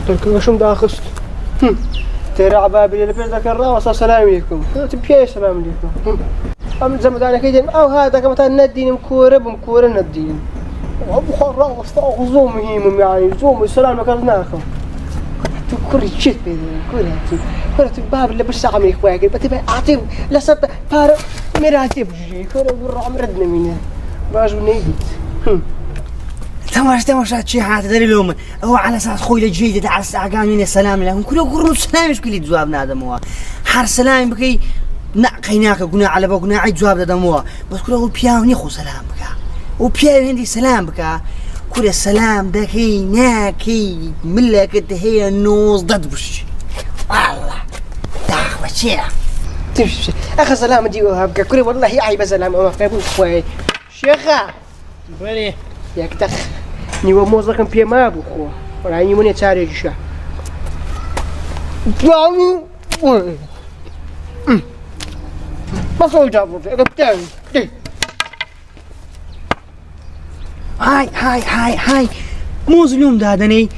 تركي شو مداخست ترى عبابي اللي بيرد كرا وصل السلام عليكم تبي السلام عليكم أم زمدان كيدين أو هذا كمان ندين مكورة ندين أبو خرا استغزوم هيم يعني زوم السلام كرناكم تكوري شيء بيدين كورة باب اللي بس عم يخواك بتبي أعطيه لسه فار مراتي بجي كورة برا ردنا منه باجو نيجت تماش شي حاجة داري لهم هو على أساس خوي الجديد على الساعة قانون السلام لهم كله قرن السلام مش كل جواب نادم هو حر سلام بكي نقيناك قلنا على بقنا عيد جواب نادم هو بس كله هو بياوني خو سلام بكا وبياو هندي سلام بكا كل السلام دكي ناكي ملك هي النوز ضد بش والله دعوة شيء تمشي أخي سلام ديوها بكا كل والله يعيب سلام ما فيبو خوي شيخة بني ياك دخ نيو موزكم بيه ما ابو خو ولا يموني تاري جشا ما صوت جابو كابتن هاي موز اليوم دادني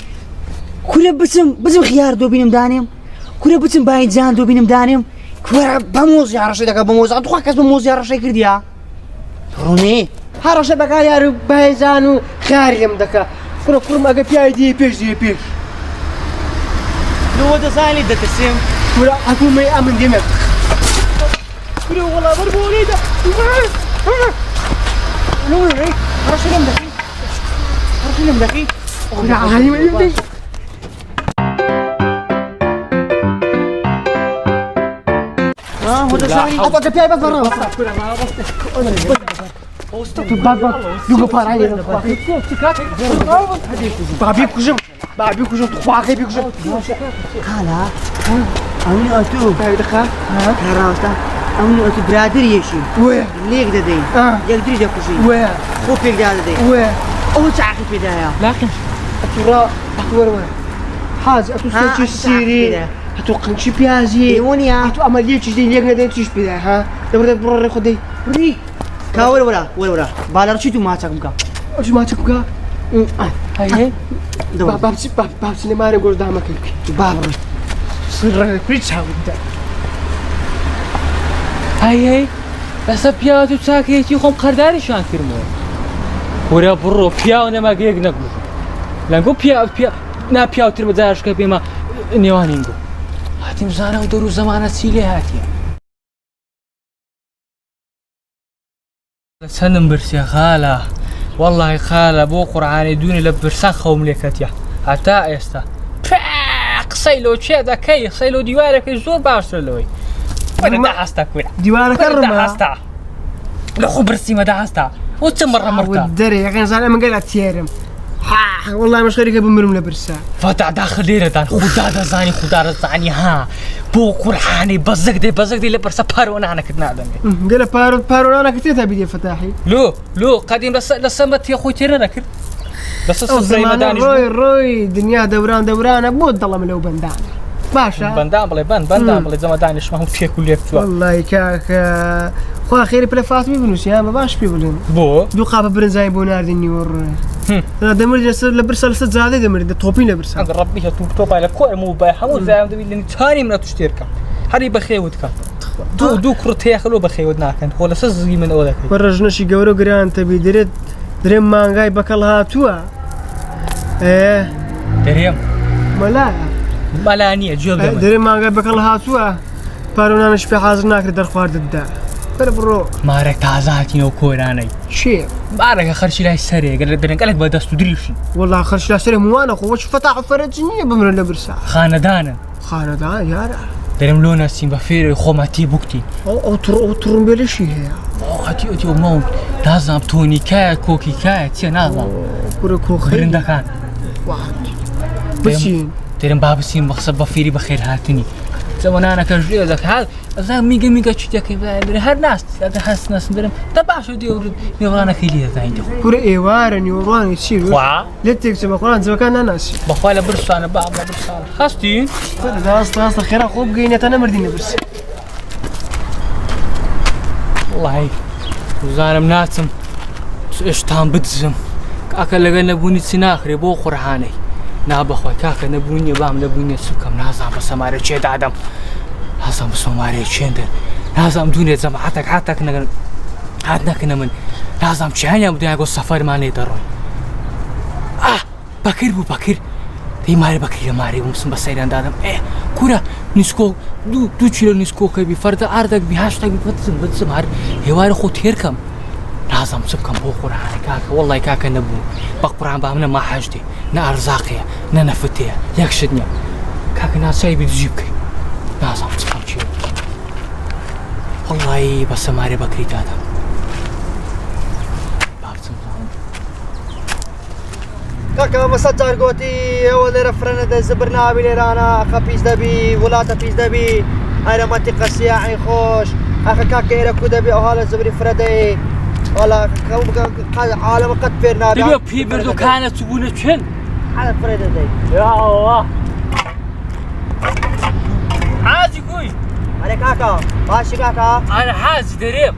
كل بسم خيار دو بينم دانيم كل بسم باين زان دو بينم دانيم كل بموز يا رشيد بموز ادخل كاس بموز يا رشيد كرديا روني هرش بقى يا بايزانو خاريم دكا كل ما قف يا دي بيش لو ده زاني ده تسيم ولا اكون ما يامن دمك كل والله بربولي ده لو هيك هرش لم دقي ولا عالي ما يمدي هو ده زاني ابغى قف يا بس برا يوقف فارعي بابي كوجم تخواخي بيكوجم خالا أمني أتو هاي دخا كراسة أمني أتو برادر يشي وين ليك ددين يقدر يجاكوشي وين خوفك ددين وين أو تعرف بداية لكن أتورا وين حاز أتو سوتشي سيري أتو قنشي بيازي يونيا أتو عملية تجدين ليك ندين تيش بداية ها دبر برا خدي وري ولا بالارشيتو ما تاكمكا ايش ما تبقى هاي باب باب سينما نقول دامك باب سر كريتش هاودا هاي بس بياتو ساكيتي خم خرداري شان كرمو ورا برو بياو نما جيك نقول لانكو بيا نا بياو تربى زارش كبيما نيوانينغو هاتي مزانا ودورو زمانة سيلي هاتي سنم برسي خالة والله خالة بو قرعاني دوني لبرسان خوم ليكتيا حتى يستا قصيلو تشي ذا كي قصيلو ديوارك زور بارسلوي وين دعستا كويا ديوانك وين دعستا لخو برسي ما دعستا وتمر مرتا والدري يا اخي زعما من قال تيرم والله مش غير بمرم لبرسا فتح داخل ديرتان خدار زاني ها بو قرعاني بزق دي لبرسا بارو انا كنت دمي قال بارو انا كنت بدي فتاحي لو قديم لسمت يا اخوي تيرنا كر بس الصبري مداني روي دنيا دوران ابو الله من لو بندان باشا بندان بلي زمدان ايش ما هو في كل يوم والله كاك خو خير بلا فاطمه بنوس يا ما باش بيقولون بو دو قاب برنزاي بوناردي نيور انا دمر جس لبرسل زاده دمر توبين لبرسل ربي توب على كو مو باي حمو زايم دبي ثاني من تشتركه هري بخيودك دو كرت ياخلو بخيودنا كان هو لسزي من اولك ورجنا شي غورو غران تبي دريم مانغاي بكلها توا دريم ملانيه جوب دريم مانغاي بكلها توا بارونا مش في حاضر ناكر در خوارد الدا برو مارك تعزاتي نو كوراني شي مارك خرش لا سري قالك بدس تدريش والله خرش لا سري مو انا خو فتح فرجني بمر لبرسا خاندان يا درم لونا سيمبا فيري خوماتي بوكتي او ترم بلشي هي اوتي مون لازم توني كوكي تي نازم كوكو خير برندكان واحد بسين درم بابسين مخصب فيري بخير هاتني زمان انا كجري ذاك هذا زي ميجا تشتكي هر ناس حس ناس درم تبع شو دي نيورانا كيلي ذا عندي كور ايوار نيوران يصير وا لا تكتب قران زي كان ناس بخاله برس انا بعض برس خاستين ده اصلا خير خوب جينا انا مردين برس والله وزارم ناتم ايش تام بتزم اكل لنا بوني سناخري بو قرحاني نابخۆی کاکە نەبوونیە بام نەبوونیە سوکەم نازانم بە سەمارە چێ دادەم نازانم بە سۆمارەیە چێندر نازانم دوونێ جەماعەتێک هاتەک نەگەن هات نەکەنە من نازانم چیانیان بدایە گۆ سەفەرمانێ دەڕۆی بەکر بوو بەکر دەی مارە بەکری لە مارەی بووم بە سەیران دادەم کورە نیسکۆ دوو چیلۆ نیسکۆکەبی فەردە ئاردەکبی هاشتێکبی بچم هەر هێوارە خۆ تێرکەم نازانم چ بکەم بۆ قورئانی کاکە وەڵڵای کاکە نەبوو بە قورئان بام نە ماحەجدێ نە ئەرزاقەیە نە نەفتەیە یەکشت نییە کاکە ناچای بدوزی بکەی نازانم چ بکەم چی وەڵڵای بە سەمارێ بەکری دادەم کاکە مەسەد جار گوتی ئەوە لێرە فرەنە دەی زبر ناوی لێرانە ئەخە پیس دەبی وڵاتە پیس دەبی هەرە مەنتیقە سیاحی خۆش ئەخە کاکە ئێرە کو دەبی ئەوها لە زبری فرە دەی وەڵا عالەمە قەت فێر نابێ دیگە پێی بردووکانە چ بوونە چێن حالە فرە دەدەی یا ئەڵڵا حاجی گوی ئەرێ کاکە باشی کاکە ئەنە حاجی دەرێم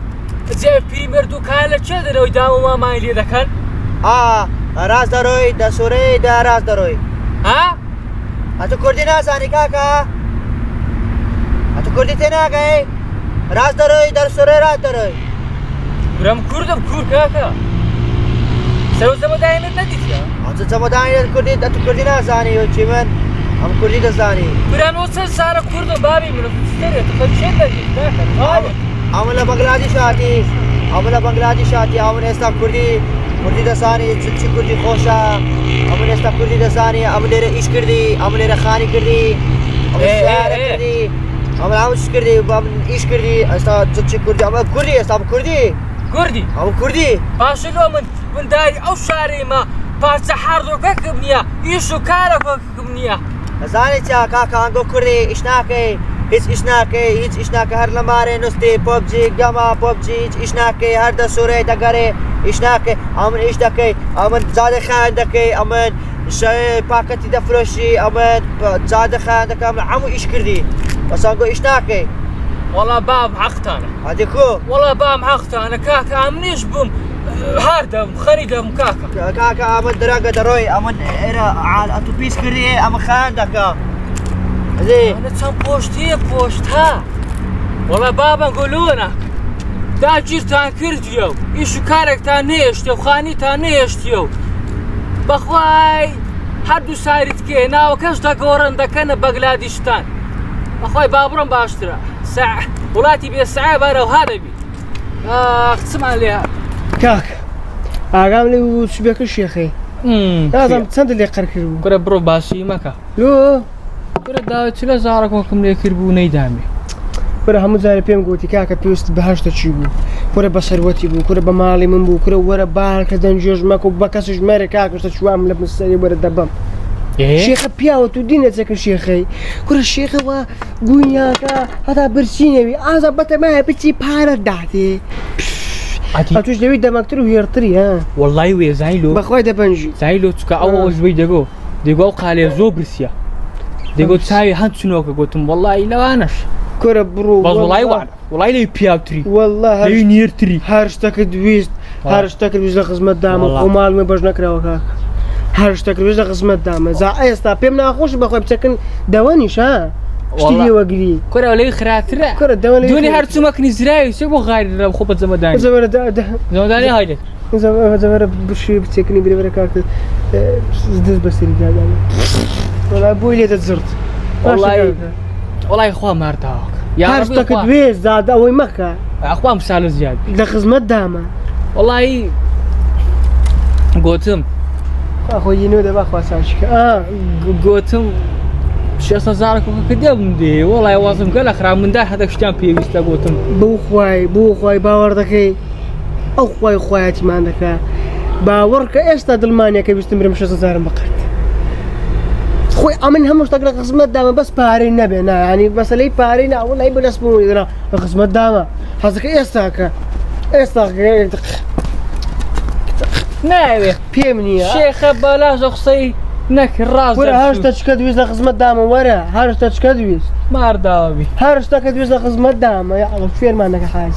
جێ پێی بردووکان لە چێ دەرەوەی دام و مامان لێ دەکەن ڕاست دەڕۆی دەسوورەی داڕاست دەڕۆی ئەتو کوردی نازانی کاکە ئەتو کوردی تێناگەی ڕاست دەڕۆی دەرسوورەی ڕاست دەڕۆی برم کوردم کور کاکە سەرۆ زەمەدایەنت نەدیتە ئەتو جەمەدانی کوردی ئەتو کوردی نازانی وچی من ئەم کوردی دەزانی برانەوە چەند سارە کوردم بابی منە دەرێت خە چێت دەگیت کاکە ئەمە لە بەنگلادیش هاتی ئەمە لە بەنگلادیش هاتی ئەمن ئێستا کوردی دەزانی چی کوردی خۆشە ئەمن ئێستا کوردی دەزانی ئەمە لێرە ئیش کردی ئەمە لێرە خانی کردی ئەمە سیارە کردی ئەمە هەمووش کردی ئیش کردی ئێستا چی کوردی ئەمە کوردی ئێستا کوردی کوردی ئەمە کوردی پاشلۆ من داری ئەو شارەیمە پارچە حاردۆکەکەم نییە ئیش و کارەکەکەم نییە دەزانێت چا کاکە هەنگۆ کوردی ئیش ناکەی هیچ ئیش ناکەی هیچ ئیش ناکە هەر لە مارێ نوستی پۆبجی گەما پۆبجی هیچ ئیش ناکەی هەر دەسوورەی دەگەڕێ ئیش ناکەی ئەمن ئیش دەکەی ئەمن جادە خان دەکەی ئەمن پاکەتی دەفرۆشی ئەمن جادە خان دەکەم هەموو ئیش کردی بەسانگۆ ئیش ناکەی وەڵا بام حەقتانە ئەدیکۆ وەڵا بام حەقتانە کاکە ئەم نیش بووم هاردەم خەریدەم کاکە کاکە ئەمن درەنگە دەڕۆی ئەمن ئێرە ئەتو پیس کردی ئەمە خان دەکەم ئەنە چەند پۆشتیە پۆشتا وەڵا بابم گۆلۆنە داگیرتان کردیە و ئیش و کارێکتان نێشتە و خانیتان نێشتیە و بەخوای هەردوو ساریت کێ ناوەکەش دەگۆڕن دەکەنە بەنگلادیشتان بەخوای بابڕم باشترە وڵاتی بێسعە بەرەوها دەبی قسمان لێ کاک ئاگام لێ سوبەکە شێخەی نازانم چەندە لێ قەر کرد بوو گورە بڕۆ باسی مەکە لۆ گورە داوێت چ لە زارەکۆکم لێ کرد بوو نەیدامی کورە هەموو جارە پێم گوتی کاکە پێویست بەهشتە چی بوو کورە بە سەروەتی بوو کورە بە ماڵی من بوو کورە وەرە بارکە دەنجێژ مەکە و بە کەسش مەرە کاکەشتە چوام لە مستەری وەرە دەبم شێخە پیاوە و دینە چەکە شێخەی کورە شێخەوە گوینیاکە هەتا برچینەوی ئازا بەتەمایە بچی پارە داتێ توش دەوی دەمەکتر و هێرتری ها وەڵڵای وێ زایلۆ بەخوای دەبەنجی زایلۆ چکە ئەوە ژوەی دەگۆ دەگۆ ئەو قالێ زۆر برسیە دەگۆ چاوی هەند چنۆکە گوتم وەڵڵای لەوانەش کورە بڕۆ بەس وڵای وانە وڵای لەوی پیاوتری وەڵڵا لەوی نێرتری هەر شتەکە دویست هەر شتەکە دویست لە خزمەت دامە خۆماڵمە بەش نەکراوە کاکە هەر شتەکە دویست لە خزمەت دامە زا ئێستا پێم ناخۆش بەخۆی بچەکەن دەوەنیش ها شتی لێوەگری کورە لەوی خراپترە کورە دەوە دوێنێ هەر چوومەکنی زراوی سێ بۆ غایرە خۆ بە جەمەدانی جەمەدانی هایدێت زەمەرە بشی بچێکنی برێبەرە کاکە دەست بەسەری دادانە وەڵای بۆی لێ دەجرد وەڵای خوا مارداوەکە هەر شتەکە دوێست زادە ئەوەی مەکە ئەخوام ساڵە زیاد لە خزمەت دامە وەڵایی گوتم خۆی یینەوە دەبا خواساشکە گوتم 6,000 کە دێم دێ وەڵای وازم گە لە خرا مندار هەدە شتیان پێویستە گوتم بۆ خوای باوەڕ دەکەی ئەو خوای خۆیەتیمان دەکا باوەڕکە ئێستا دڵمانیەکە ویستم برم 6,000 بقات خۆی ئەمن هەموو شتێک لە خزمەت دامە بەس پارەی نەبێ ینی بەسەلەی پارەی ناوەڵای بەدەست بوویدرا لە خزمەت دامە حەزەکە ئێستاکە ئێستا ناوێ پێم نییە شێخە بەلاژە قسەی نەکڕاز هەر شتە چکە دویست لە خزمەت دامە وەرە هەر شتە چکە دویست مارداوی هەر شتەکە دویست لە خزمەت دامە ئەڵە فێرمان نەکە حاج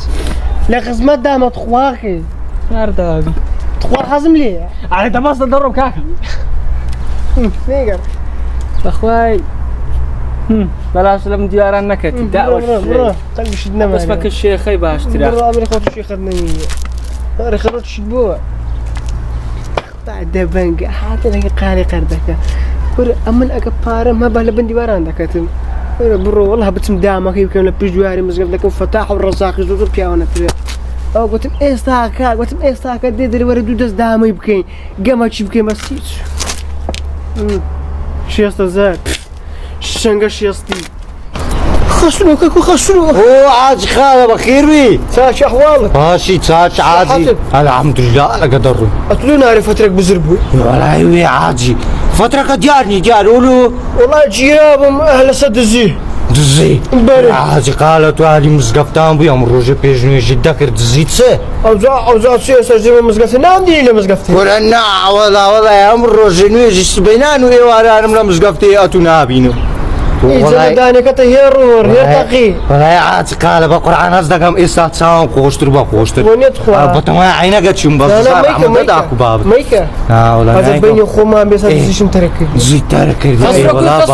لە خزمەت دامە تخواکێ مارداوی تخوا حەزم لێ ئاێ دەباستە دەڕۆم کاکە نيقر بەخوای بەلاش لەم دیاران نەکەتی داوە تلبش النمى بەسمەکە شێخەی باشترا مرة أمري خوتو شي خدني أري خرجت شدبوها بعد بنقى حتى لقى قاري قردك برا أمن أكبارة ما بهلا بندي باران دكتم برا والله بتسم دامك يمكن لبيش جواري مزقف لكم فتاح والرزاق يزوزو بياونا تري أو قلت إيستاكا ديدري ورا دودس دامي يبكين قام تشوف كيما سيتش شيستا زاد شنقا شيستي خشنوك اكو خشنوك اوه عادي خالة بخير بي تاش احوالك ماشي تاش عادي الحمد لله انا قدر اتلو ناري فترك بزربو والله وي عادي فترة ديارني ديار قولوا والله جيابهم اهل سد الزيه دزي مبارك عادي قالت وهذه مزقفتان بي امر روجي بيجنو جدك دزيت سي اوزع سياسة زي ما مزقفتي نعم دي اللي مزقفتي ورنا والله يا امر روجي نويجي سبينان ويواري انا مزقفتي اتونا بينو والله داني كتهيرور هي تقي والله عادي قال بقرعان هزدقم إيسات سام قوشتر بقوشتر وين يدخل بطمع عينك قتشم بس صار عمود داكو باب ميكا والله هذا بيني خوما بس زيش متركب زي تركب والله باش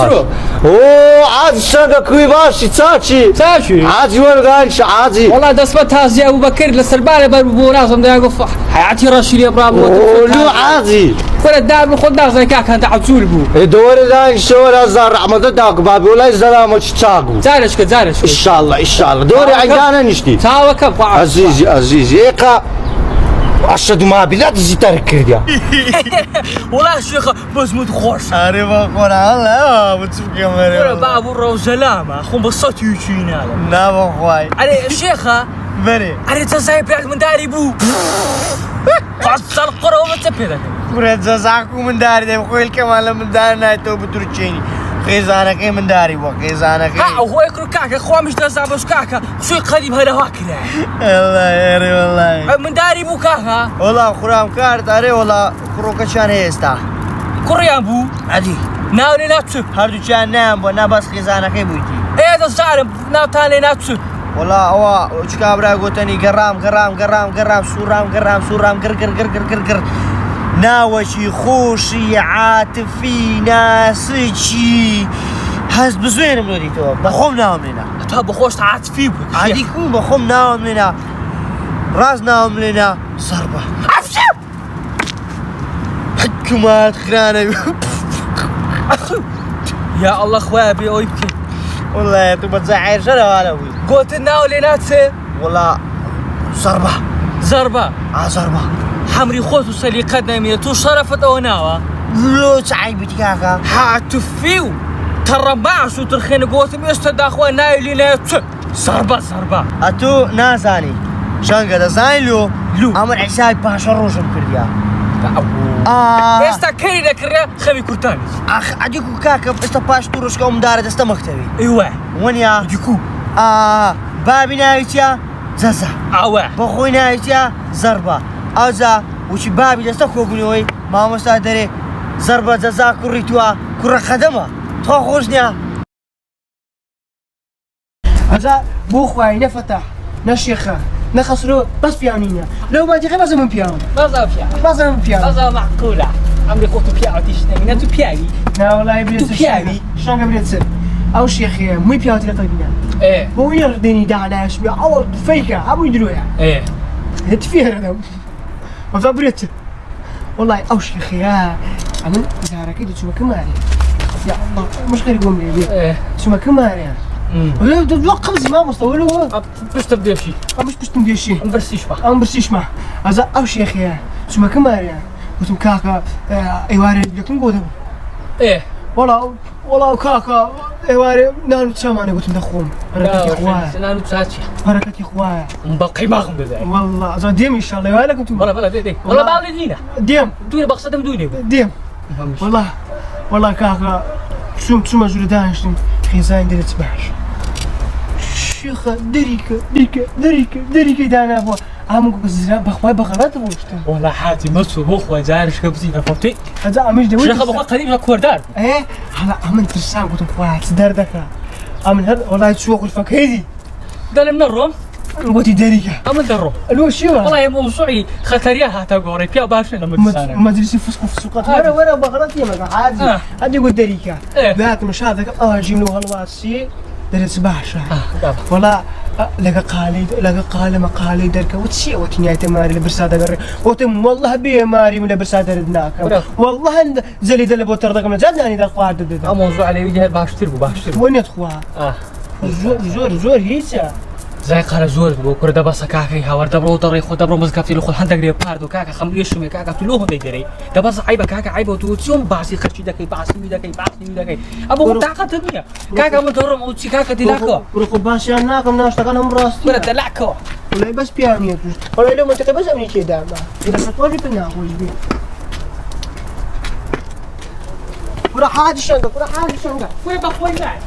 اوه عادي شاقا كوي باشي تاتشي عادي ورغانش عادي والله دسمة تازي أبو بكر للسربانة بالبورازم ده يقف حياتي رشيد يا برام لو عادي ولا دار خد دار زي كاك أنت عتول بو دور دان شور هزار عمود داكو باب ولا الزلامة تشاقو زارش ان شاء الله دوري عندنا نشتي تاوا كم عزيزي ايقا أشهد ما بلا تزي تركب يا والله شيخ بس متخوش عارف أقول الله بتشوف كاميرا بابو الروزلامة خم بصوت يجينا نعم أخوي علي الشيخة بري علي تزاي بيعك من داري بو قعد القرى وما تبيلك بريد زاكو من داري ده بخوي الكمال من داري نايتو بترجيني خيزانك إيه من داري وخيزانك إيه هو يكرو كاكا خوا مش دزع بس كاكا شو قريب هذا هاكله الله يا والله من داري بو كاكا والله خرام كارت أري والله خروك شان هيستا كوريان بو عادي ناولي ناتشو هردو كان نام بنا بس خيزانك إيه بويتي ايه ده صار ناو تاني ناتشو والله هو وشكابرا قوتني قرام سورام قر ناوشي خوشي عاطفي ناسجي هز بزوين ملودي تو بخوم ناوم لنا تو بخوش عاطفي بو عادي كون بخوم ناوم لنا راس ناوم لنا ضربة عفشو حكمات خرانة يا الله خويا بي يبكي والله تو بتزعر شنو هذا قلت ناولي ناتسي والله ضربة ضربة ضربة حمري خوت وسليقتنا ميتو شرفت او ناوا لو تعيبتي كاكا حاتفيو ترى معشو ترخين قوت ميستد اخوان نايلي ناتسي ضربة اتو نازاني شان قد زايلو عمل حساب باشا روشم كرديا استا كيدا كريا خمي كورتاني اخ اديكو كاكا استا باش تروش كوم دار دستا مكتبي ايوه ونيا ديكو بابي نايتيا زازا اوه بخوي نايتيا ضربة اوزا وش بابي دستا كوبنيوي ما مستادري ضربة زازا كوريتوا كورا خدمة تو خوشنيا هذا بو خويا نفتح نشيخه نخسرو بس بيانينا لو ما تجي بس من بيان بس من بيان هذا معقولة عمري قلت بياو تشتري نتو بياوي لا والله يبريت بياوي شلون قبل تصير او شيخ مو بياو تلقينا ايه هو يردني دعنا اسمي اول فيكه ابو يدرويا ايه هتفير انا ما فبريت والله او شيخ يا عمل زارك انت شو كمان يا الله مش غير يقوم لي ايه شو كمان ولا تتوقع ما مستوى له باش تبدا شي مش تمدي شيء نبرسيش بقى أنا برسيش ما هذا أو شيخ يا شو ما كمان يا قلت كاكا إيواري لكن قلت ايه والله كاكا إيواري نالو تسامعني قلت مدخوم بركة إخوان نالو تساتشي بركة إخوان مبقي ماغم بذاك والله هذا ديم إن شاء الله يوالك أنتم بلا دي والله بالي دينا ديم دويني بقصدم دويني ديم والله كاكا شو مجرد دانشتم خيزان دي تسبحش شيخ دريكة دانا أبو عمو كزرا بخواي بخرات بوشتن والله حاتي مصو بخوا زارش كبزينا فهمتي هذا عمش دوي شيخ بخوا قريب كوردار ايه هلا عمل ترسام قلت بخواي تدردك عمل هذا والله تشوق الفك هذي ده من الروم بۆتی دەریکە ئەمە دەڕۆ ئەلۆ شیوە وڵای مووسوعی خەتەریە هاتە گۆڕی پیا باش لە مدرسانە مەجلیسی فسق و فسوقات وەرە بەغڵەت تێمەگە حاجی هەندی گوت دەریکە باتم شاد دەکەم ئاژین و هەڵواسی دەرێت باشە وەڵا لەگە قالەمە قالەی دەرکەوت چیەوەتی نیایتە ماری لە برسا دەگەڕێ وتم وەڵڵه بێ ماریم لە برسا دەرت ناکەم وەڵڵه هەند جەلیدە لە بۆ تەڕ دەکەم جات نانی دەخوارد دەدەم ئەم مووسوع لەوی باشتر بوو باشتر بۆ نێت خوا زۆر هیچە زای قارە زۆر بۆ کوور دەبەسە کاکەی هاوار دەبڕۆ دەڕێ خۆ دەبڕۆ مزگەفتی لە خۆ هەندێک پارد و کاکە خەمریشمێ کاکە تو لۆ هەندێک دەرەی دەبەسە عیبە کاکە عیبە تو چۆن باسی خەرچی دەکەی باسی دەکەی ئەمە تاقەتە نییە کاکە من دەڕۆم و چی کاکە دیلاکەوە ڕۆ باشیان ناکەم ناشتەکان هەم ڕاستی برە دەلاکەوە وڵای بەس پیانیە توش وڵای لەو منتەکە بەس ئەمنی تێداما دەسەتوەژی پێ ناخۆش بێ کورە حاجی شەنگە کوێ بەخۆی نای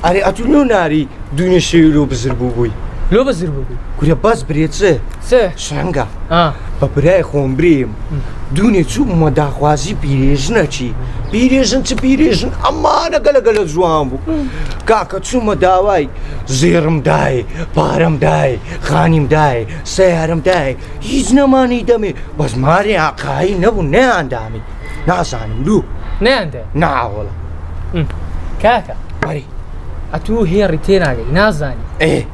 ئەرێ ئەتو لۆ ناری دوونێ شێوی لۆ بزر بوو بووی لۆ بەزر بوو کورە باس برێچە سێ شەنگە بە برای خۆم بریم دوونێ چوومە داخوازی پیرێژنەچی پیرێژن چ پیرێژن ئەمانە گەلەگەلە جوان بوو کاکە چوومە داوای زێرم دایە پارەم دایە خانیم دایە سەیارم دایە هیچ نەمانی دەمێ بەس ماری عقایی نەبوو نەیاندامی نازانم دوو نەیاندێ ناوەڵە کاکە بەری ئەتوو هێڕی تێناگەی نازانی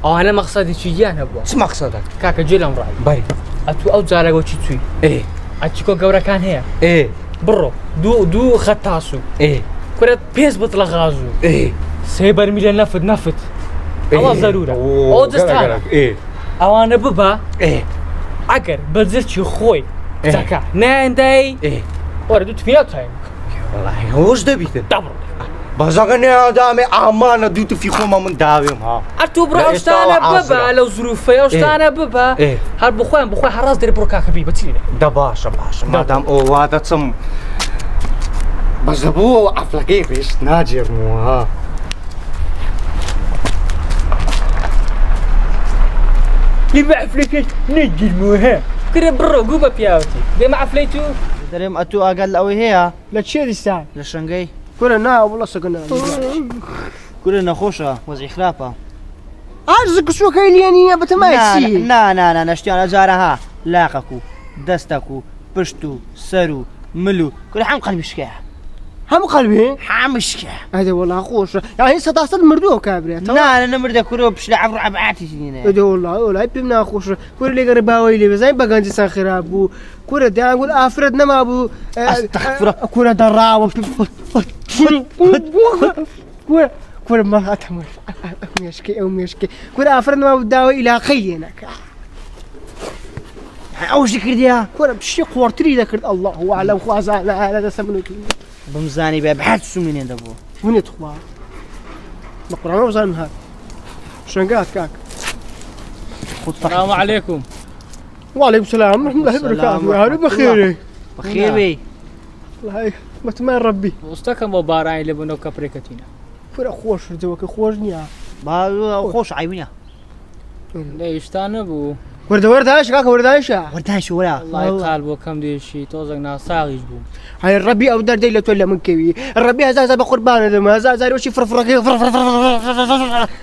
ئەوانە مەقسەدێکی گیان هەبووە چ مەقسەدە کاکە جێ لەم ڕای بەری ئەتوو ئەو جارەگەوچی چووی ئەچیکۆ گەورەکان هەیە بڕۆ دوو خەت تاسو کورە پێز بت لە غازوو سێ بەرمیلە نەفت ئەوە زەرورە ئەو دەستانە ئەوانە ببە ئەگەر بەجرچی خۆی چاکە نایەندای وەرە دوو تفیات هایم وەڵاهی هۆش دەبیتە دەبڕۆ بەزەکە نێدامێ ئامانە دوو تفی خۆمە من داوێم ها ئەتوو بڕۆ ئەوشتانە ببە لەو زروفەیە ئەوشتانە ببە هەر بخۆیان هەڕاست دەرێ بڕۆ کاکەبی بەچینە دە باشە مادام ئەو وا دەچم بەزە بۆ ئەفلەکەی ڕێشت ناجێڕمەوە ها لێمە ئەفلەکەت نەگیرمەوە هەیە کرێ بڕۆ گوو بە پیاوەتی دێمە ئەفلەی تو دەرێم ئەتوو ئاگەل لە ئەوەی هەیە لە چێ دیستان لە شنگەی کورە نا وڵە سەگەنا کورە نەخۆشە وەزعی خراپە ئاژ کسوەکەی لێ نییە بەتەمای چی نا نەشتیانە جارەها لاقەک و دەستەک و پشت و سەر و مل و کورە هەم قەلبیشکە هەموو قەلبێ هەمشکە ئەدە وەڵا خۆشە یاهی سەداسەد مردووە کابرێت نەمردە کورە پشت لە عەبڕ عەبعاتی نینە ئەدە وڵای پێم ناخۆشە کورە لێگەڕێ باوەی لێ بەزای بەگەنجستان خراپ بوو کورە دایانگوت ئافرەت نەما بوو کورە دەڕاوە کورە مەهاتەمە مێشکەی ئەو مێشکەی کورە ئافرەت نەما بوو داوای ئیلاقەی لێ نەکە ئەوشی کردیا کورە پشتی قۆرتری دەکرد ئەڵڵه ئەعلەم خوازانە دەسە من بمزانی بێ بەحەت سومێنێ دەبوو ونێت خوا بە قورآن بزانم هات شنگات کاک السلام عليكم وعليكم السلام ورحمة الله وبركاته هارو بخير بخير بي والله متمان ربي وستەکەم بۆ بارانی لە بنەوە کەپڕێکەتینە کورە خۆش ردەوەکە خۆش نییە خۆش عیبنە لەیشتان نەبوو وەردەوەرداش کاکە وەرداشە وەرداش وەرە وڵای قال بۆ کەم دێشی تۆزێک ناساغیش بوو هاي الربي او دار ديلا تولا من كوي الربي هذا بقربان هذا ما هذا وشي فرفرك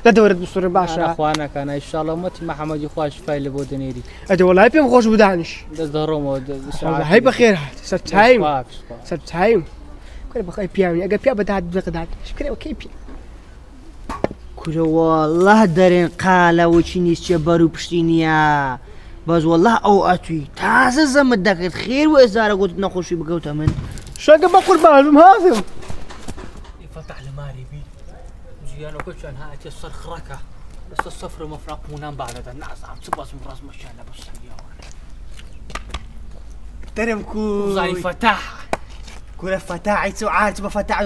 لا دورت بصور باشا اخوانا كان ان شاء الله امتي محمد يخواش فايل بو دنيري هذا والله بيم خوش بدانش درومو هاي بخير ست تايم ست تايم كل بخير بيامي اجا بيا بدات بقدات شكرا اوكي بي كل والله دارين قاله وشي نيش برو بشتينيا باز والله او اتوي تازه زمد دكت خير وازاره قلت نخوشي بقوت من شاقه بقربان هذا فتح الماري بي زيانو كلشان هاتي الصرخ ركه بس الصفر مفرق ونام بعد الناس عم تبص من راس مشان بس ترمكو زي فتح كل فتح عيتو عارت بفتح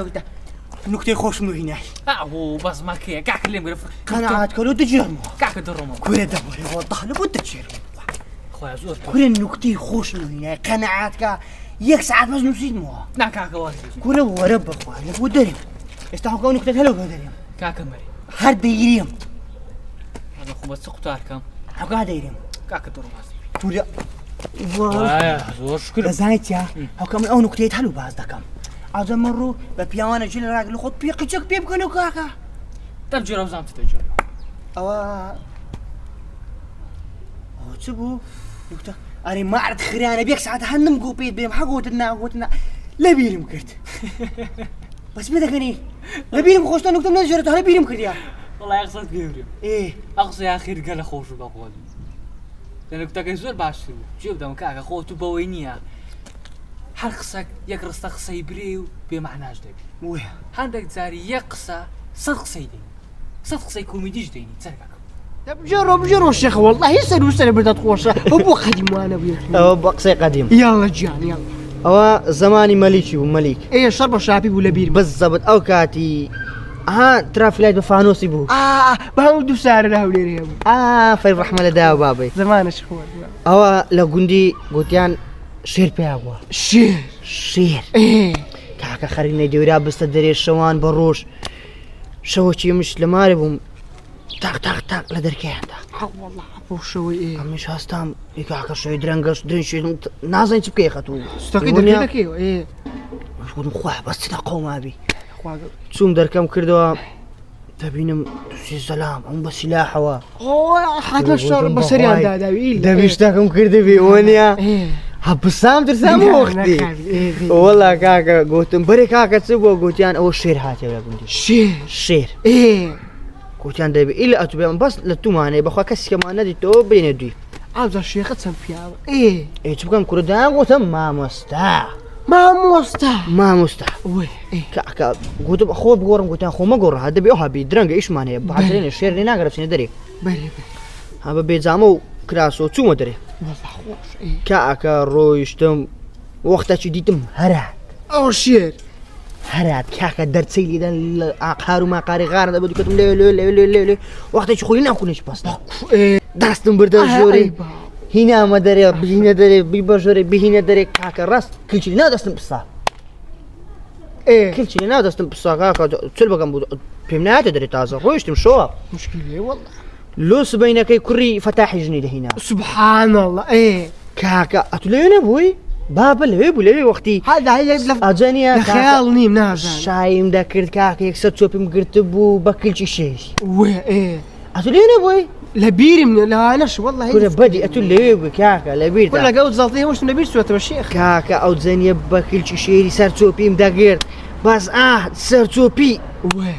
نكتة خوش منو هنا هو بس ما كي كاك اللي مغرف قناعات كلو تجرمو كاك درمو كل دبر وضح لابد تجرمو خويا زور كل النكتة خوش منو هنا قناعاتك يك ساعات مش نسيت مو نا كاك واسي كل ورب اخواني ودريم استحقوا نكتة هلو بدريم كاك مري هر ديريم انا خو بس قطار كم حقا ديريم كاك درمو تولي زور شكرا زايتيا حكم او نكتة هلو باز دكم از مرو به پیاوان جل راگ لخود پیقچک پیب کنو کاکا ترجع روزان تتجرب ئەوە چ بوو وتە ئەرێ مارد خرانە بێک ساعت هەندم گۆ پێت بێم هەگوتت ناگوتنا لە بیرم کرد بەس بدەکەنی لە بیرم خۆشتە نوکتم نەژێرێت هەڵە بیرم کردیا وڵای قسەت پێوریم ئێ ئەقسەی ئاخیر گەلە خۆش و بەخۆت لە نوکتەکەی زۆر باشتر بوو جێ بدەم کاکە خۆت و بەوەی نییە هەر قسەک یەک ڕستە قسەی برێ و بێمەعناش دەبی وێ هەندێک جاری یەک قسە سەد قسەی دەین سەد قسەی کۆمیدیش دەینی چەرکەکە بجرب الشيخ والله يسأل ويسأل بدات خوشة هو قديم وانا بيك ئەوە بە قسەی قەدیم يلا جان يلا ئەوە زمانی مەلیکی بوو مەلیک ايه شرب شعبي ولا بير بالضبط ئەو کاتی ترافلایت بە فانۆسی بوو بهاو دو سعر له وليري فەی ڕەحمە لە داوە بابەی زمان شخوان ئەوە لە گوندی گوتیان شێر پێیا بووە شير شێر ايه کاکە خەرینەی دەورا بستە دەرێ شەوان بە ڕۆژ شەوەکی مش لە مارێ بووم تاق تاق تاق لە دەرکەیاندا والله ابو شوي ايه ئەمیش هەستام کاکە شوێ درەنگەش درێن شوێن نازانین چ بکەی خەتوو استقي دقيقة كيو ايه گوتم خوا بەستدا قەومابی اخوان چوم دەرکەم کردەوە دەبینم دووسێ سەلام ئەم بە سیلاحەوە اوه حد الشر بسريان دادا ويل دەبیشتەکەم کردبی وەنیا ايه هەپسام ترسام وەختی وەڵا کاکە گوتم بەرێ کاکە چ بۆ گوتیان ئەوە شێر هاتێ لە گوندی شير شێر ايه گوتیان دەبێ ئیل ئەتو بێم بەس لە تومانێ بەخوا کەسێکمان نەدیتەوە بینێ دوی عاوز الشيخ تسم فيها ايه ئێ چ بکەم کوردان گوتم مامۆستا ما موستا مامۆستا وي ايه کاکە گوتم خۆ بگۆڕم گوتیان خۆمە گۆڕە دەبێ ئەو هەبی درەنگە ئیشمان هەیە بەعاتێنێ شێر لێ ناگەرە بچێنە دەرێ بري ها بە بێجامە و کراسۆ چوومە دەرێ والله خوش ايه کاکە ڕۆیشتم وەختێکی دیتم هەرات او شير هەرات کاکە دەرچەی لیدە لە ئاقار و ماقاری غارە دەبێت کەتم لێ وەختێکی خۆی ناخونێکی پەستە ايه دەستم بردە ژۆرەی هینامە دەرێ بهینە دەرێ بی بە ژۆرە بهینە دەرێ کاکە ڕاست کلچی ناو دەستم پسا ايه کلچی ناو دەستم پسا کاکە چل بەکەم بوو پێم نایەتە دەرێ تازە ڕۆیشتم شۆوە مشكلة والله لۆ سبەینەکەی کوڕی فەتاحی ژنی دەهینا سبحان الله ايه کاکە ئەتو لەوێ نەبووی بابە لەوێ بوو لەوێ وەختی هذا هي ئەجەنیە خيال نيم نازل شایم دەکرد کاکە یەکسەر چۆپیم گرت بوو بە کلچی شێری وي ايه ئەتو لێ نەبووی لبيري من لا انا والله كورة بدي أتو اللي كاكا لبير ولا قوت زلطيه وش نبي سوته بالشيخ كاكا أو زين بكل شيء صار توبي مدقر بس صار توبي وي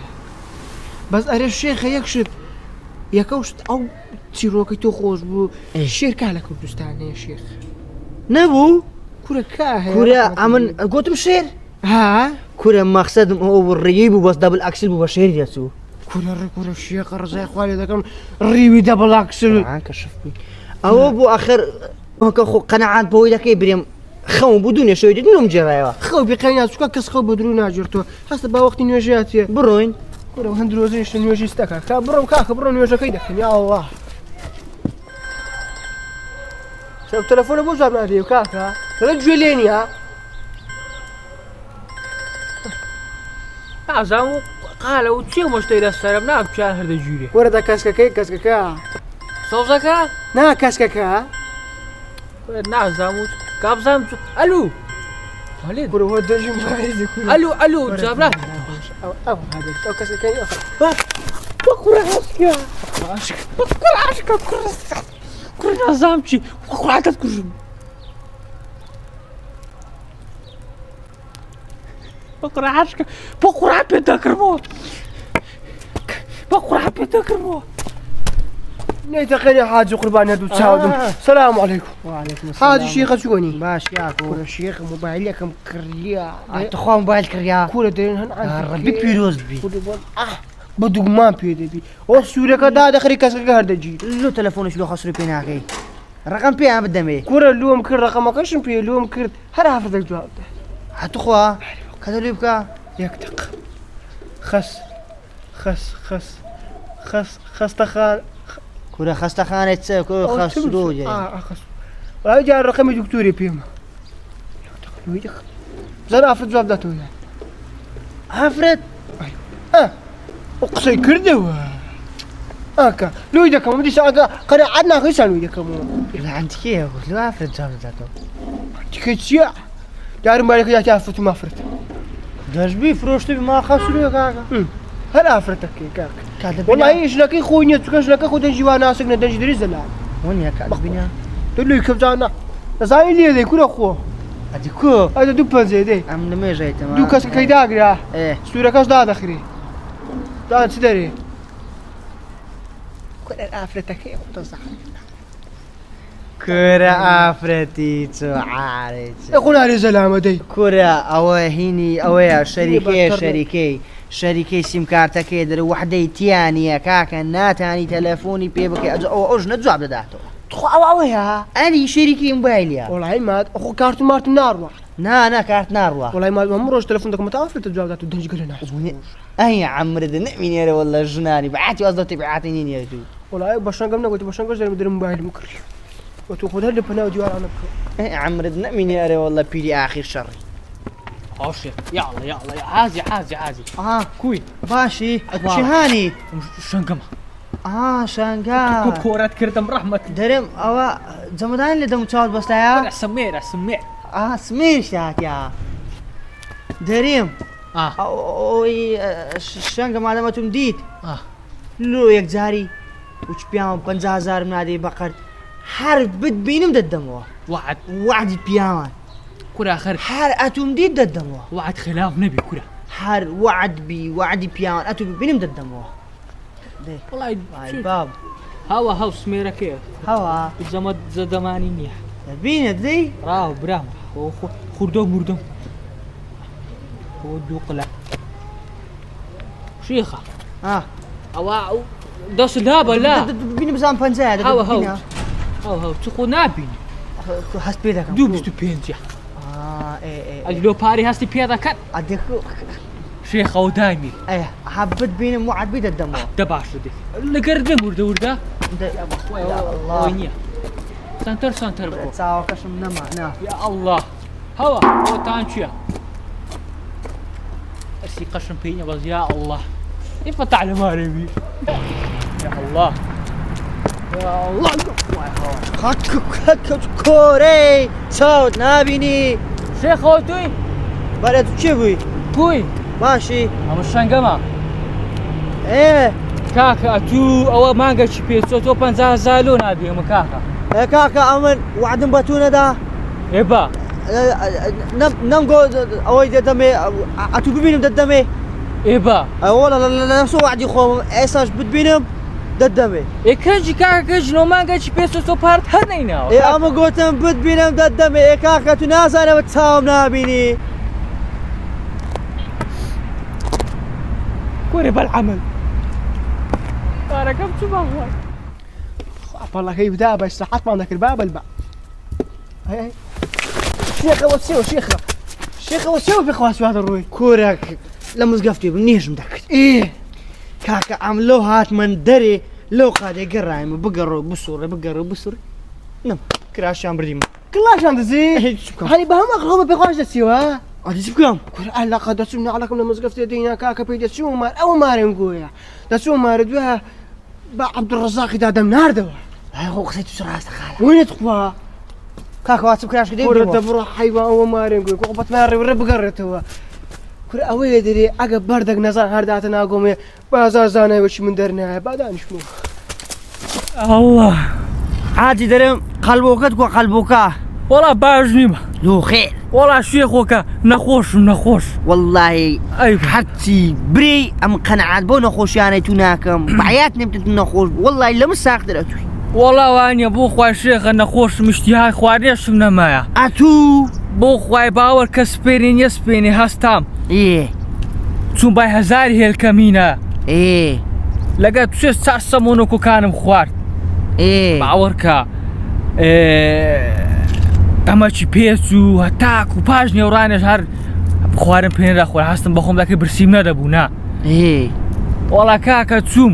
بس أري الشيخ يكشف يكوش أو تيروكي تخوش بو الشير كهلا كردستان يا شيخ نبو كورة كاه كورة عمن قلت مشير ها كورة مقصد هو الريب وبس دبل أكسل ببشير يسوع كورة الشيخ الرزاق خوالي ذاك الريبي دبل أكسل عنك شوفي أو أبو آخر هكا قناعات بوي ذاك يبريم خو بدون شوي دنهم جرايا خو بقينات شو كاس خو بدرونا جرتو حسب وقت نيوجاتي بروين كورة هندروزيش نيوجي استكا كبرو كاك برو نيوجا كيدك يا الله شوف تلفون ابو جاب نادي وكاكا رجع لين يا ئازام قالە و چێ مۆشتەی دەستەرم نامچیان هەردە جوورێ وردا كاسكاكي كاسكاكا سەوزەکە نا كاسكاكا نازام و کابزام ئەلو برو هو دجي مايزي كورة ئەلو جابرا او هذا او كاسكاكي کوڕ نازام چی قوڵاتت کوژم بقڕعاشکە بۆ قوڕا پێ دەکردمەوە بە قوڕا پێ دەکردمەوە نيتقني حاج قربان يدو تساودم السلام عليكم وعليكم السلام هذا شيخ شوني باش ياكو كورة شيخ موبايلكم كريا تخوان موبايل كريا كورة دين هن ربي بيروز بي بدوغمان بيدي بي او سوريا كدا دخري كاسكا هردجي لو تلفونش لو خسري بيناكي رقم بيها بدمي كورة لوم كر رقمك ايش بي لوم كر هر حافظك جواب هتخوا كذا ليبكا يكتق خس خس تخان كورة خسته خانة كورة خس روجي خس وهاي جاء الرقم دكتوري بيما يكتق زين افرض جواب داتو يعني عفرت اقصي كردوا هكا لو يدك ما بدي ساعه قرا عدنا خيسان ويدك لا عندك ايه لو عفرت جاب ذاته تكتشيع دار مالك يا تعرف ما فرت داش بي فروشتي ما خسروا كاكا هل افرتك كاك والله ژنەکەی خۆی نییە چکە ژنەکە خۆ دەنجی وا ناسک نە دەنجی دەری زەلا وەنیە کات بینە دەلوی کەمجانە دەزانی لێ دەی کورە خۆ ئەدی کۆ ئەدە دوو پەنجێ دەی ئەم نمێژێتەوە دوو کەسکەکەی داگرا سوورەکەش دادەخری دان چ دەرێ کورە ئافرەتەکەی خۆتەزان کورە ئافرەتی چوعارێت خۆ نارێ زەلامە دەی کورە ئەوە هینی ئەوەیە شەریکەی سیمکارتەکەی دەرە وحدەی تیانە کاکە ناتانی تەلەفۆنی پێ بکەی ئەو ژنە جواب دەداتەوە خۆ ئەوەیە ئەنی شەریکی مۆبایلە وڵای مات خۆ کارت و مارتم ناڕوە نا کارت ناڕوە وڵای مات هەموو ڕۆژ تەلەفۆن دەکەم تا ئافرەتە جواب دات و دەنج گەلە ناچ ئەی عەمرت نەمینێرەوە لە ژنانی بەعاتی واز دەوتێ بەعاتی نینێ دوو وڵای بەشەنگەم نەگوتی بەشەنگەش دەرم موبایلم کڕی وتو خۆ هەر لە پەناو دیوارانە بکە ئەی عەمرت نەمینێرەوە لە پیری ئاخیر شەڕی هاشێ یاڵە یاڵە حازی کوی باشی چیهانی شەنگەمە شانگا کۆرەت کردم ڕەحمەت دەرم ئەوە جەمەدان لە دەم چاوت بەستایە سمێرە سمێرش هاتیا دەرێم ئەوی شەنگە مادەمەتم دیت لۆ یەکجاری وچ پیاوە 50,000 نادەی بەقەر هەر بتبینم دەدەمەوە وعدی پیاوان کورە خەر هەر ئەتوم دیت دەدەمەوە وعد خلاف نەبی کورە هەر وعدی پیاوان ئەتو ببینم دەدەمەوە وڵای باب هاوە هەو سمێرەکەیە هەوا زەمە زەدەمانی نییە بینێت دەی ڕاو برام خوردە مردم بۆ دوو قلە شێخە ئەوە دەست لابە لا بینی بزان پەنجەیە هەو چ خۆ نابینی هەست پێ دەکەم 25 ئەلۆ پارەی هەستی پێ دەکەن شێخەوە دامی حەبت بینم وعدبی دەدەمەوە دە باشە دێ لەگەر دەموردەوردا نییە سنتەر بۆ چاوەکەشم نەمانە یا ئەڵڵا هەوە ئەوتان چییە ئەسی قەشم پێینە بەز یا ئەڵڵا ئیفەتع لە مارەوی یا ئەڵڵا کۆرەی چاوت نابینی شێخەوە توی بەرە تو چێ بووی کوی باشی ئەمە شەنگەمە کاکە تو ئەوە مانگەکی پێچۆ تۆ 50,000 لۆ نادێمە کاکە کاکە ئەمن وعدم بە تو نەدا ئێبا نەمگۆ ئەوەی دەدەمێ ئەتو ببینم دەدەمێ ئێبا ئەوە لە سۆ وعدی خۆم ئێساش بتبینم دەدەمێ ئێکەنجی کاکە ژنۆ مانگەکی پێچۆ تۆ پارت هەر نەیناوە ئەمە گۆتم بتبینم دەدەمێ کاکە تو نازانەوە چاوم نابینی کۆرێ بەلعەمل کارەکەم چ باوە ئەپەڵەکەی بدا بە ئیستراحەتمان دەکرد با بەلبا شێخەوە شێخەوە سێوە پێخواسواتە ڕۆی کۆرە لە مزگەفتی بم نێژم دەکرد کاکە ئەم لەو هاتمەن دەرێ لەو قادێ گەڕایمە بگەڕۆ بسوڕێ نم کراشیان بردیم کڵاشان دەزی هەری بە هەمە خۆمە پێخواش دەچیوە ئەدیچ بکەم کورە ئەلاقە دەچوم ناڵەکەم لە مزگەفتێ دەینا کاکە پێی دەچوم مار ئەوە مارێن گۆیە دەچوم مارە دووە بە عەبدوڕەزاقی دادەم ناردەوە خۆ قسەی توش ڕاستە خاڵە وێنێت خوا کاکەواتم کراش کورە دەبڕۆ حیوان ئەوە مارێن گوێ کۆڵبەتمان ڕێوڕێ بگەڕێتەوە کورە ئەوەیە دەرێ ئەگە بەردەک نەزان هەرداتە ناگۆمێ بازار زانایوەچی من دەرنایە با دانیشتم ئەڵڵا عاجی دەرێم قەلبۆکەت کۆ قەلبۆکە وەڵا باش نیمە لۆ خێر وەڵا شێخۆکە نەخۆش واللهی هەرچی برێ ئەم قەنەعات بۆ نەخۆشیانەی تو ناکەم بەحیات نێمتت نەخۆش واللهی لەمە ساق دەرەتووی وەڵا وانە بۆ خوای شێخە نەخۆش مشتیهای خواردێشم نەمایە ئەتوو بۆ خوای باوەڕ کە سپێنی نیە سپێنی هەستام چوون بای هەزاری هێلکەمینە لەگە توێ 400 مۆنۆکۆکانم خوارد باوەڕکە ئەمەکی پێچ و هەتاک و پاش نێوڕانێش هەر خوارم پێێنرا خۆر هەستم بەخۆم دەکەی برسیم نەدەبوو نا وەڵا کاکە چووم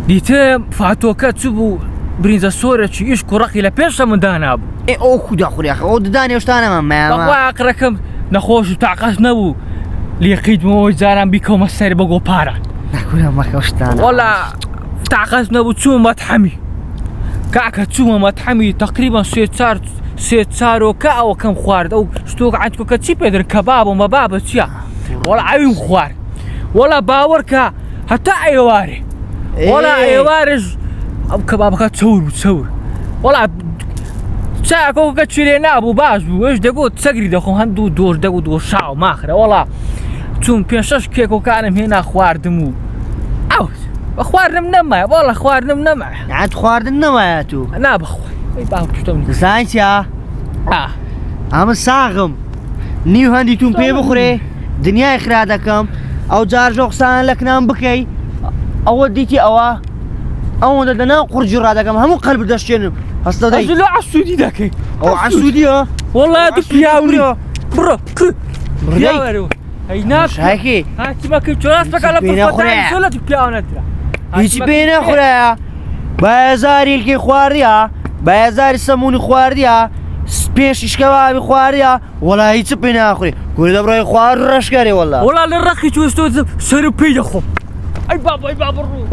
دیتم فاتۆکە چوو بوو برینزە سۆرەکی ئیش کوڕەقی لە پێشە من دانابوو ئەو خودا خوریاخە ئەو ددانێشتانەمە بەخوا ئاقرەکەم نەخۆش و تاقەش نەبوو لێقیتمەوەی جاران بیکەومە سەر بە گۆپاران وەڵا تاقەش نەبوو چووم مەتحەمی کاکە چوومە مەتحەمی تەقریبان سێ چارۆکە ئەوە کەم خوارد ئەو شتۆکە عەنتکۆکە چی پێدرن کەباب و مەبابە چییە وەڵا ئەویم خوارد وەڵا باوەڕکە هەتا ئێوارێ وەڵا ئێوارش ئەم کەبابەکە چەور بوو چەور وەڵا چاکۆکە چێ نابوو باش بوو ئێش دەگوت سەگری دەخۆم هەندوو دۆش دەگوت دۆشاو ماخرە وەڵا چوون 5-6 کێکۆکانم هێنا خواردم و ئەو بە خواردنم نەمایە وەڵا خواردنم نەمایە عاد خواردن نەمایە تو نابخۆی باوتم زانتیا ئەمە ساغم نیو هەندی توم پێ بخورێ دنیای خرا دەکەم ئەو جارژۆ قسان لە کنام بکەی ئەوە دیتی ئەوە ئەوەندە دەنا قورجی ڕادەکەم هەموو قەلب دەشتێنم هەستە دەی لە عسوودی دەکەی ئەو عسوودیە وەڵا تو پیاوری بڕۆ ئەی شایکی هاتیمەکەی چۆراستەکە لە پێ تو پیاو نەدرا هیچی پێ نەخورایە بەهێزاری لکەی خواردیە بەهێزاری سەمونی خواردیە پێش شکەوابی خواردیە وەڵا هیچ پێ ناخوری گوری دەبڕۆی خوارد ڕەشکەرێ وەڵا وەڵا لە ڕەقی توێستۆ سەر پێی دەخۆم ئەی بابڕوو